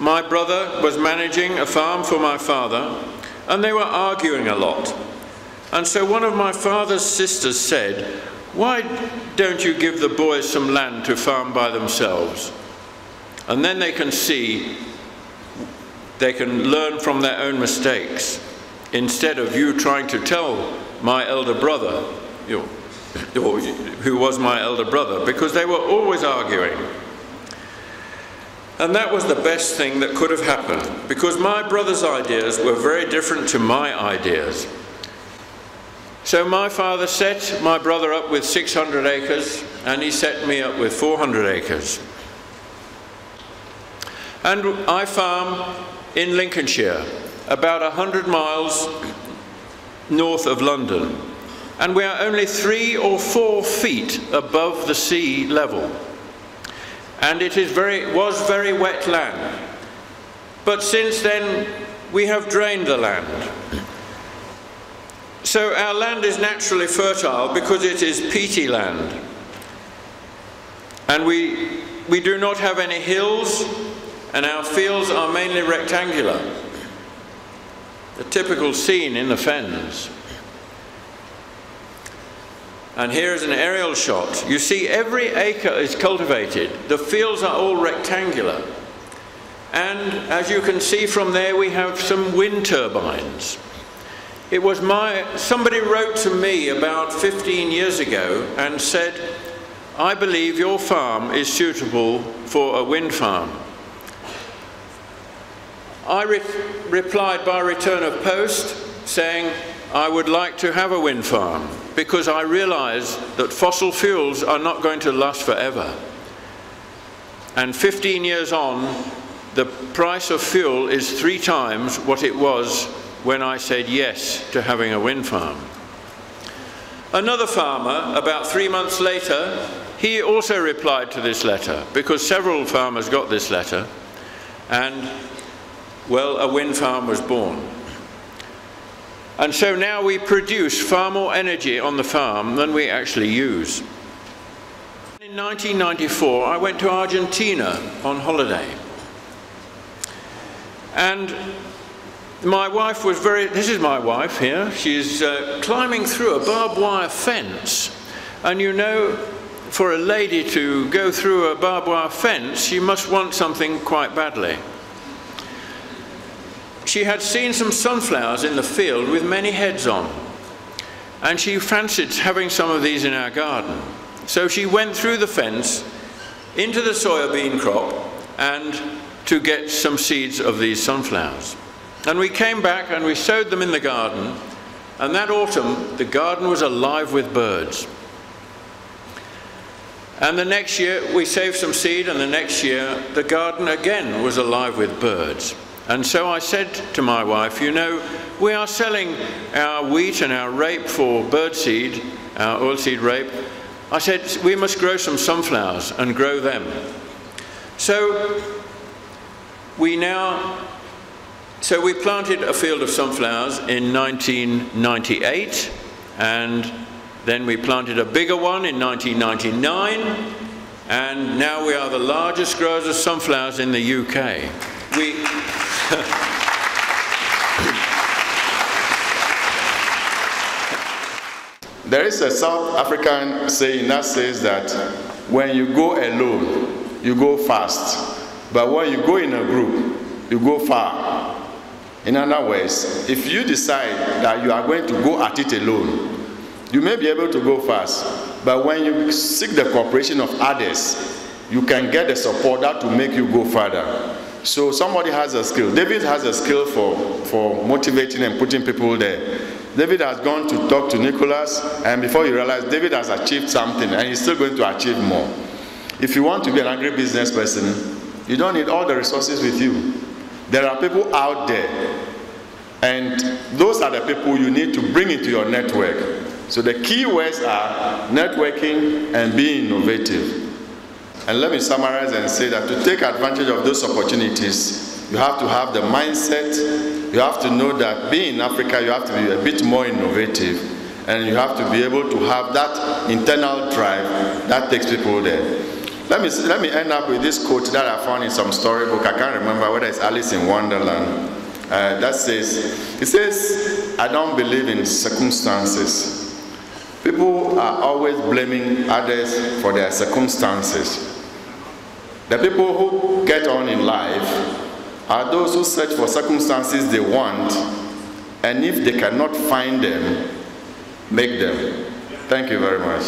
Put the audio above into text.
my brother was managing a farm for my father, and they were arguing a lot. And so one of my father's sisters said, "Why don't you give the boys some land to farm by themselves? And then they can see, they can learn from their own mistakes, instead of you trying to tell my elder brother," or who was my elder brother, because they were always arguing. And that was the best thing that could have happened, because my brother's ideas were very different to my ideas. So my father set my brother up with 600 acres, and he set me up with 400 acres. And I farm in Lincolnshire, about 100 miles north of London. And we are only 3 or 4 feet above the sea level. And it was very wet land. But since then, we have drained the land. So our land is naturally fertile because it is peaty land. And we do not have any hills, and our fields are mainly rectangular. The typical scene in the fens. And here is an aerial shot. You see, every acre is cultivated. The fields are all rectangular. And as you can see from there, we have some wind turbines. Somebody wrote to me about 15 years ago and said, "I believe your farm is suitable for a wind farm." I replied by return of post saying, "I would like to have a wind farm, because I realize that fossil fuels are not going to last forever." And 15 years on, the price of fuel is 3 times what it was when I said yes to having a wind farm. Another farmer, about 3 months later, he also replied to this letter, because several farmers got this letter, and, well, a wind farm was born. And so now we produce far more energy on the farm than we actually use. In 1994, I went to Argentina on holiday. And my wife was this is my wife here, she's climbing through a barbed wire fence. And you know, for a lady to go through a barbed wire fence, she must want something quite badly. She had seen some sunflowers in the field with many heads on, and she fancied having some of these in our garden. So she went through the fence into the soybean crop and to get some seeds of these sunflowers. And we came back and we sowed them in the garden, and that autumn the garden was alive with birds. And the next year we saved some seed, and the next year the garden again was alive with birds. And so I said to my wife, "You know, we are selling our wheat and our rape for birdseed, our oilseed rape." I said, "We must grow some sunflowers and grow them." So we planted a field of sunflowers in 1998, and then we planted a bigger one in 1999, and now we are the largest growers of sunflowers in the UK. There is a South African saying that says that when you go alone, you go fast, but when you go in a group, you go far. In other words, if you decide that you are going to go at it alone, you may be able to go fast, but when you seek the cooperation of others, you can get the support that will make you go further. So somebody has a skill. David has a skill for motivating and putting people there. David has gone to talk to Nicholas, and before you realize, David has achieved something, and he's still going to achieve more. If you want to be an agribusiness person, you don't need all the resources with you. There are people out there, and those are the people you need to bring into your network. So the key words are networking and being innovative. And let me summarize and say that to take advantage of those opportunities, you have to have the mindset. You have to know that being in Africa, you have to be a bit more innovative, and you have to be able to have that internal drive that takes people there. Let me end up with this quote that I found in some storybook. I can't remember whether it's Alice in Wonderland. That says, I don't believe in circumstances. People are always blaming others for their circumstances. The people who get on in life are those who search for circumstances they want, and if they cannot find them, make them. Thank you very much.